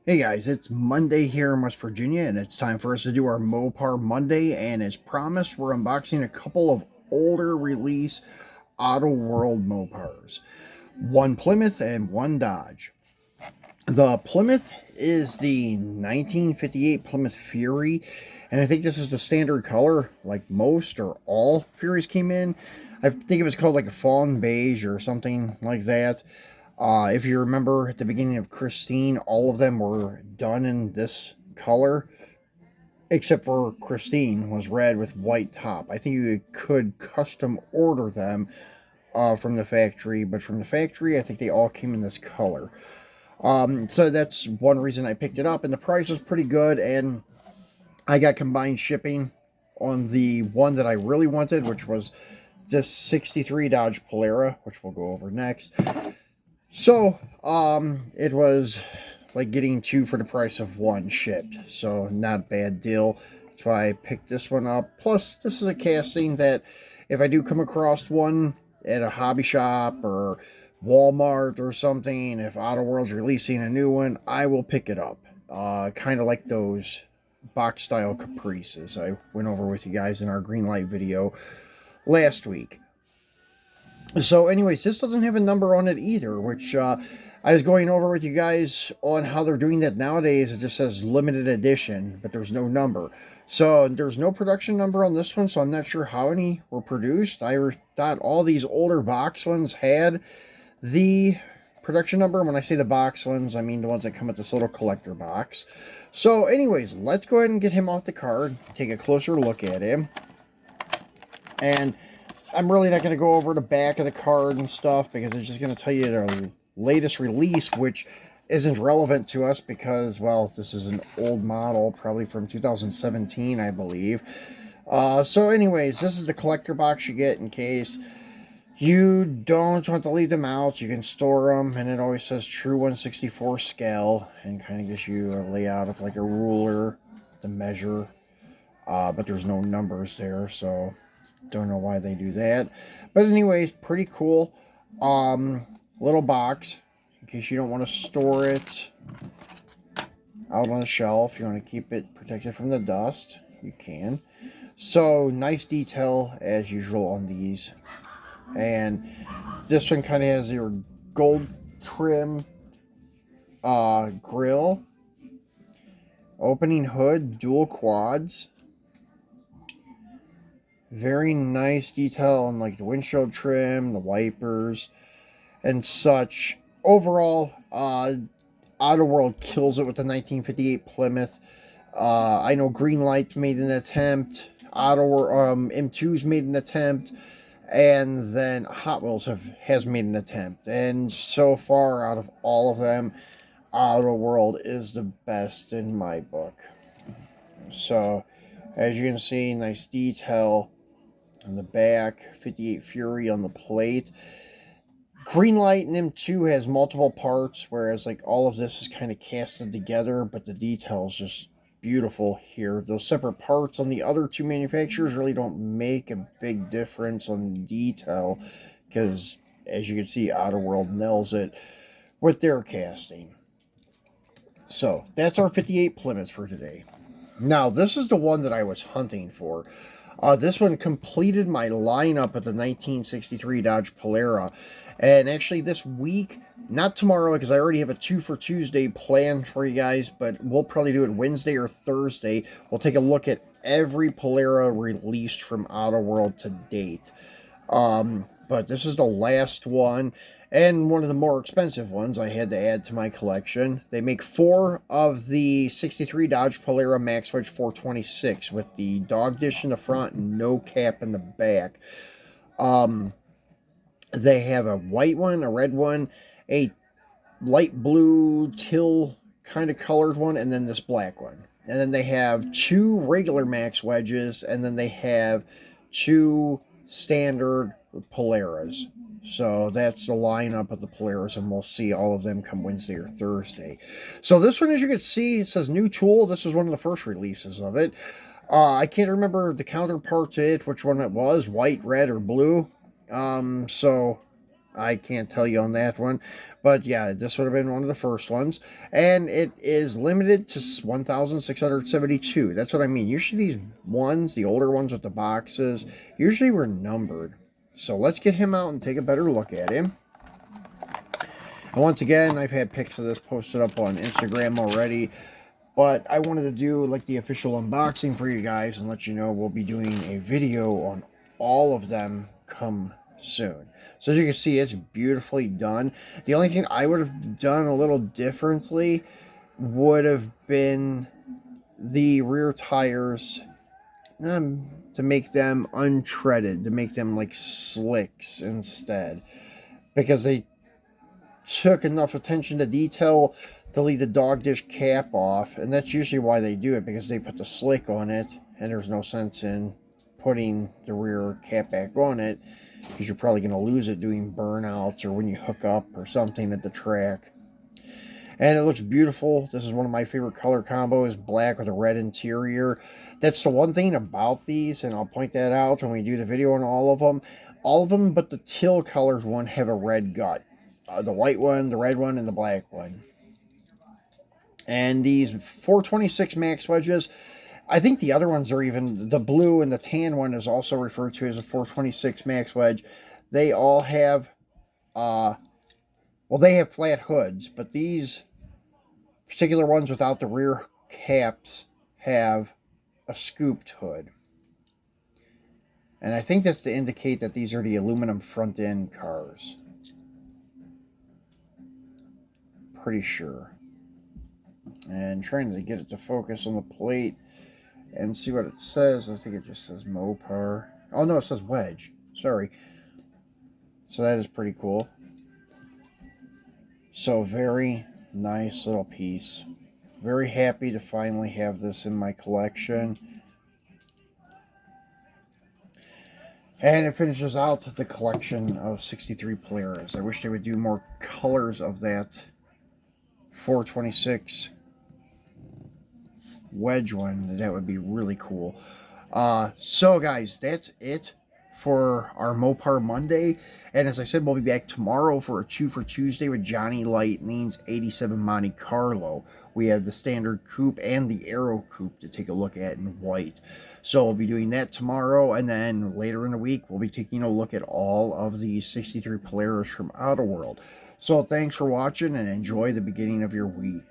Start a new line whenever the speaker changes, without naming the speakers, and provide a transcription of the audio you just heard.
Hey guys, it's Monday here in West Virginia, and it's time for us to do our Mopar Monday. And as promised, we're unboxing a couple of older release autoworld Mopars, one Plymouth and one Dodge. The Plymouth is the 1958 Plymouth Fury, and I think this is the standard color, like most or all Furies came in. I think it was called like a fawn beige or something like that. If you remember at the beginning of Christine, all of them were done in this color, except for Christine was red with white top. I think you could custom order them from the factory, but from the factory, I think they all came in this color. So that's one reason I picked it up, and the price was pretty good, and I got combined shipping on the one that I really wanted, which was this 63 Dodge Polara, which we'll go over next. So, it was like getting two for the price of one shipped. So, not a bad deal. That's why I picked this one up. Plus, this is a casting that if I do come across one at a hobby shop or Walmart or something, if Autoworld's releasing a new one, I will pick it up. Kind of like those box style Caprices I went over with you guys in our green light video last week. So anyways, this doesn't have a number on it either, which I was going over with you guys on how they're doing that nowadays. It just says limited edition, but there's no number. So there's no production number on this one, so I'm not sure how many were produced. I thought all these older box ones had the production number. When I say the box ones, I mean the ones that come with this little collector box. So anyways, let's go ahead and get him off the card, take a closer look at him. And I'm really not going to go over the back of the card and stuff because it's just going to tell you the latest release, which isn't relevant to us because, well, this is an old model, probably from 2017, I believe. So anyways, this is the collector box you get in case you don't want to leave them out. You can store them, and it always says true 1/64 scale and kind of gives you a layout of like a ruler, the measure, but there's no numbers there, so don't know why they do that. But anyways, pretty cool. Little box in case you don't want to store it out on a shelf. You want to keep it protected from the dust, you can. So nice detail as usual on these. And this one kind of has your gold trim grill, opening hood, dual quads. Very nice detail on like the windshield trim, the wipers, and such. Overall, Autoworld kills it with the 1958 Plymouth. I know Greenlight's made an attempt. M2's made an attempt. And then Hot Wheels has made an attempt. And so far, out of all of them, Autoworld is the best in my book. So, as you can see, nice detail on the back, 58 Fury on the plate. Greenlight and M2 has multiple parts, whereas like all of this is kind of casted together, but the detail is just beautiful here. Those separate parts on the other two manufacturers really don't make a big difference on detail, because as you can see, Autoworld nails it with their casting. So that's our 58 Plymouth for today. Now, this is the one that I was hunting for. This one completed my lineup of the 1963 Dodge Polara. And actually this week, not tomorrow because I already have a 2 for Tuesday planned for you guys, but we'll probably do it Wednesday or Thursday. We'll take a look at every Polara released from Autoworld to date. But this is the last one, and one of the more expensive ones I had to add to my collection. They make 4 of the 63 Dodge Polara Max Wedge 426 with the dog dish in the front and no cap in the back. They have a white one, a red one, a light blue teal kind of colored one, and then this black one. And then they have 2 regular Max Wedges, and then they have 2 standard Polaras. So that's the lineup of the Polaras, and we'll see all of them come Wednesday or Thursday. So this one, as you can see, it says new tool. This is one of the first releases of it. I can't remember the counterpart to it, which one it was, white, red, or blue. So I can't tell you on that one. But yeah, this would have been one of the first ones. And it is limited to 1,672. That's what I mean. Usually these ones, the older ones with the boxes, usually were numbered. So let's get him out and take a better look at him. And once again, I've had pics of this posted up on Instagram already. But I wanted to do like the official unboxing for you guys and let you know we'll be doing a video on all of them come soon. So as you can see, it's beautifully done. The only thing I would have done a little differently would have been the rear tires, to make them untreaded, to make them like slicks instead, because they took enough attention to detail to leave the dog dish cap off, and that's usually why they do it, because they put the slick on it, and there's no sense in putting the rear cap back on it, because you're probably going to lose it doing burnouts or when you hook up or something at the track. And it looks beautiful. This is one of my favorite color combos, black with a red interior. That's the one thing about these, and I'll point that out when we do the video on all of them. All of them but the teal colored one have a red gut. The white one, the red one, and the black one. And these 426 max wedges, I think the other ones are even, the blue and the tan one is also referred to as a 426 max wedge. They all have, well, they have flat hoods, but these particular ones without the rear caps have a scooped hood. And I think that's to indicate that these are the aluminum front end cars. Pretty sure. And trying to get it to focus on the plate and see what it says. I think it just says Mopar. Oh no, it says wedge. Sorry. So that is pretty cool. So very nice little piece. Very happy to finally have this in my collection. And it finishes out the collection of 63 Polaris. I wish they would do more colors of that 426 wedge one. That would be really cool. So guys, that's it for our Mopar Monday. And as I said, we'll be back tomorrow for a 2 for Tuesday with Johnny Lightning's 87 Monte Carlo. We have the standard coupe and the Aero coupe to take a look at in white. So we'll be doing that tomorrow, and then later in the week we'll be taking a look at all of these 63 Polaris from autoworld. So thanks for watching and enjoy the beginning of your week.